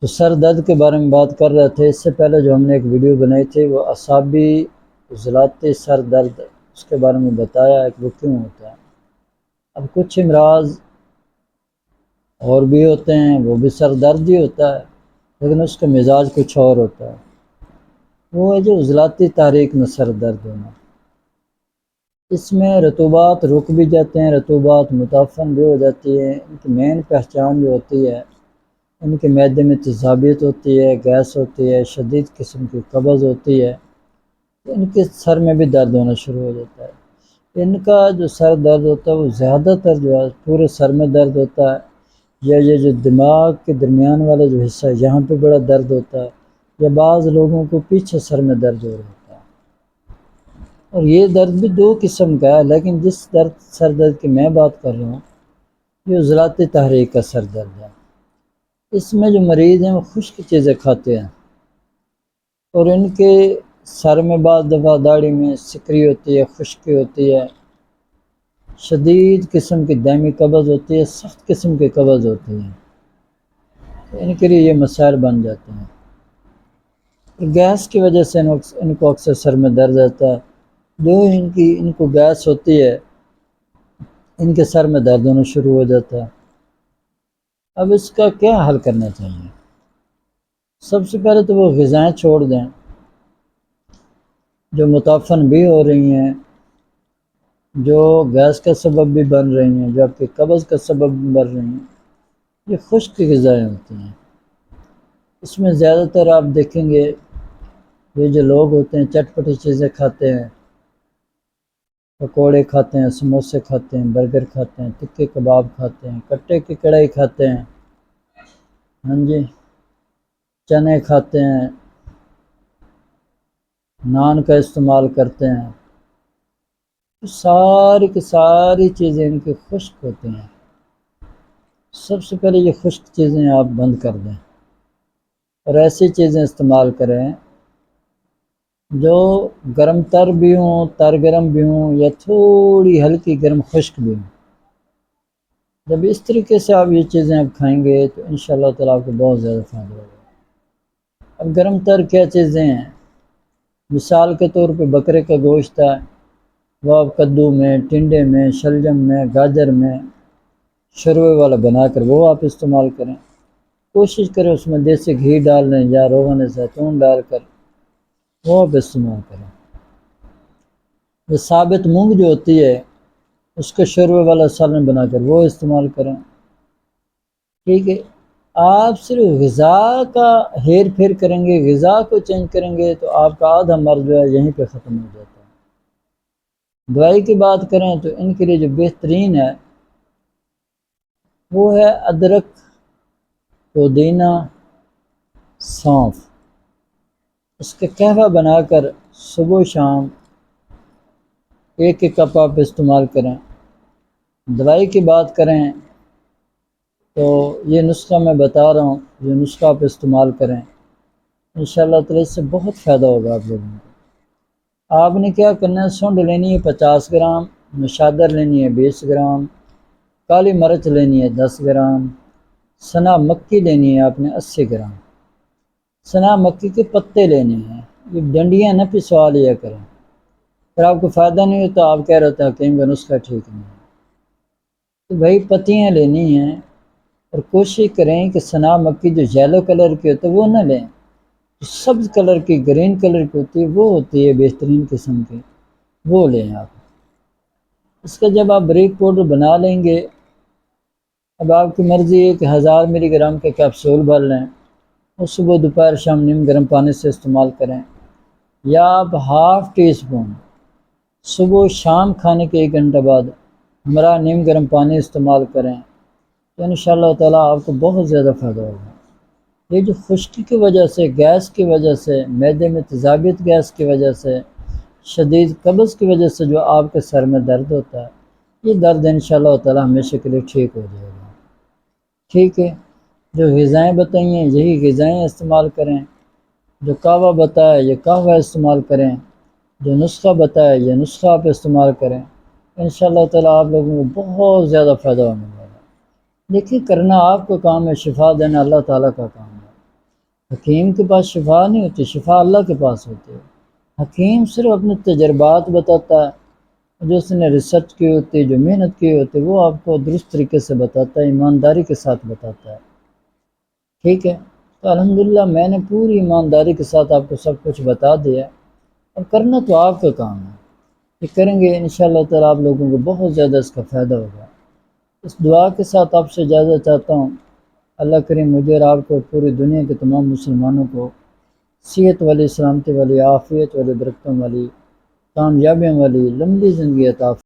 تو سر درد کے بارے میں بات کر رہے تھے۔ اس سے پہلے جو ہم نے ایک ویڈیو بنائی تھی وہ اعصابی عضلاتی سر درد، اس کے بارے میں بتایا ایک وہ کیوں ہوتا ہے۔ اب کچھ امراض اور بھی ہوتے ہیں، وہ بھی سر درد ہی ہوتا ہے، لیکن اس کا مزاج کچھ اور ہوتا ہے۔ وہ ہے جو عضلاتی تحریک میں سر درد ہونا۔ اس میں رطوبات رک بھی جاتے ہیں، رطوبات متعفن بھی ہو جاتی ہے۔ ان کی مین پہچان جو ہوتی ہے، ان کے معدے میں تیزابیت ہوتی ہے، گیس ہوتی ہے، شدید قسم کی قبض ہوتی ہے، ان کے سر میں بھی درد ہونا شروع ہو جاتا ہے۔ ان کا جو سر درد ہوتا ہے وہ زیادہ تر جو ہے پورے سر میں درد ہوتا ہے، یا یہ جو دماغ کے درمیان والا جو حصہ ہے یہاں پہ بڑا درد ہوتا ہے، یا بعض لوگوں کو پیچھے سر میں درد ہو رہا ہوتا ہے۔ اور یہ درد بھی دو قسم کا ہے، لیکن جس سر درد کی میں بات کر رہا ہوں یہ عضلاتی تحریک کا سر درد ہے۔ اس میں جو مریض ہیں وہ خشک چیزیں کھاتے ہیں، اور ان کے سر میں بعض دفعہ داڑھی میں سکری ہوتی ہے، خشکی ہوتی ہے، شدید قسم کی دائمی قبض ہوتی ہے، سخت قسم کی قبض ہوتی ہے، تو ان کے لیے یہ مسائل بن جاتے ہیں۔ گیس کی وجہ سے ان کو اکثر سر میں درد رہتا ہے۔ جو ان کو گیس ہوتی ہے ان کے سر میں درد ہونا شروع ہو جاتا ہے۔ اب اس کا کیا حل کرنا چاہیے؟ سب سے پہلے تو وہ غذائیں چھوڑ دیں جو متعفن بھی ہو رہی ہیں، جو گیس کا سبب بھی بن رہی ہیں، جو آپ کی قبض کا سبب بھی بن رہی ہیں، یہ خشک غذائیں ہوتی ہیں۔ اس میں زیادہ تر آپ دیکھیں گے یہ جو لوگ ہوتے ہیں چٹپٹی چیزیں کھاتے ہیں، پکوڑے کھاتے ہیں، سموسے کھاتے ہیں، برگر کھاتے ہیں، ٹکے کباب کھاتے ہیں، کٹے کی کڑھائی کھاتے ہیں، ہاں جی، چنے کھاتے ہیں، نان کا استعمال کرتے ہیں، ساری کی ساری چیزیں ان کی خشک ہوتی ہیں۔ سب سے پہلے یہ خشک چیزیں آپ بند کر دیں اور ایسی چیزیں استعمال کریں جو گرم تر بھی ہوں، تر گرم بھی ہوں، یا تھوڑی ہلکی گرم خشک بھی ہوں۔ جب اس طریقے سے آپ یہ چیزیں اب کھائیں گے تو انشاءاللہ تعالیٰ آپ کو بہت زیادہ فائدہ ہوگا۔ اب گرم تر کیا چیزیں ہیں؟ مثال کے طور پہ بکرے کا گوشت ہے، وہ آپ کدو میں، ٹنڈے میں، شلجم میں، گاجر میں شروع والا بنا کر وہ آپ استعمال کریں۔ کوشش کریں اس میں دیسی گھی ڈال لیں یا روغن زیتون ڈال کر وہ آپ استعمال کریں۔ یہ ثابت مونگ جو ہوتی ہے اس کے شوربے والا سالن بنا کر وہ استعمال کریں۔ ٹھیک ہے، آپ صرف غذا کا ہیر پھیر کریں گے، غذا کو چینج کریں گے تو آپ کا آدھا مرض جو ہے یہیں پہ ختم ہو جاتا ہے۔ دوائی کی بات کریں تو ان کے لیے جو بہترین ہے وہ ہے ادرک، پودینہ، سونف۔ اس کے قہوہ بنا کر صبح و شام ایک ایک کپ آپ استعمال کریں۔ دوائی کی بات کریں تو یہ نسخہ میں بتا رہا ہوں، یہ نسخہ آپ استعمال کریں، انشاءاللہ تعالی اس سے بہت فائدہ ہوگا آپ لوگوں کو۔ آپ نے کیا کرنا ہے، سونڈ لینی ہے 50 گرام، نشادر لینی ہے 20 گرام، کالی مرچ لینی ہے 10 گرام، سنا مکی لینی ہے آپ نے 80 گرام، سنا مکی کے پتے لینے ہیں، یہ ڈنڈیاں نہ پسوا لیا کریں، پھر آپ کو فائدہ نہیں ہوتا، آپ کہہ رہے ہیں کہ نسخہ ٹھیک نہیں ہے۔ تو بھائی پتیاں لینی ہیں اور کوشش کریں کہ سنا مکی جو یلو کلر کی ہوتی ہے وہ نہ لیں، سبز کلر کی، گرین کلر کی ہوتی ہے وہ ہوتی ہے بہترین قسم کی، وہ لیں آپ۔ اس کا جب آپ بریک پاؤڈر بنا لیں گے، اب آپ کی مرضی ہے کہ 1000 ملی گرام کے کیپسول بھر لیں، اور صبح دوپہر شام نیم گرم پانی سے استعمال کریں، یا آپ ½ ٹی اسپون صبح و شام کھانے کے 1 گھنٹہ بعد ہمارا نیم گرم پانی استعمال کریں تو انشاءاللہ تعالیٰ آپ کو بہت زیادہ فائدہ ہوگا۔ یہ جو خشکی کی وجہ سے، گیس کی وجہ سے، معدے میں تیزابیت گیس کی وجہ سے، شدید قبض کی وجہ سے جو آپ کے سر میں درد ہوتا ہے، یہ درد انشاءاللہ تعالیٰ ہمیشہ کے لیے ٹھیک ہو جائے گا۔ ٹھیک ہے، جو غذائیں بتائی ہیں یہی غذائیں استعمال کریں، جو قہوہ بتایا یہ قہوہ استعمال کریں، جو نسخہ بتایا یہ نسخہ آپ استعمال کریں، انشاءاللہ تعالیٰ آپ لوگوں کو بہت زیادہ فائدہ ہونے والا ہے۔ دیکھیے کرنا آپ کا کام ہے، شفا دینا اللہ تعالیٰ کا کام ہے۔ حکیم کے پاس شفا نہیں ہوتی، شفا اللہ کے پاس ہوتی ہے۔ حکیم صرف اپنے تجربات بتاتا ہے، جو اس نے ریسرچ کی ہوتی ہے، جو محنت کی ہوتی ہے، وہ آپ کو درست طریقے سے بتاتا ہے، ایمانداری کے ساتھ بتاتا ہے۔ ٹھیک ہے، تو الحمدللہ میں نے پوری ایمانداری کے ساتھ آپ کو سب کچھ بتا دیا، اور کرنا تو آپ کا کام ہے، یہ کریں گے انشاءاللہ تعالی آپ لوگوں کو بہت زیادہ اس کا فائدہ ہوگا۔ اس دعا کے ساتھ آپ سے اجازت چاہتا ہوں، اللہ کریم مجھے اور آپ کو، پوری دنیا کے تمام مسلمانوں کو صحت والی، سلامتی والی، عافیت والی، برکتوں والی، کامیابیوں والی لمبی زندگی عطا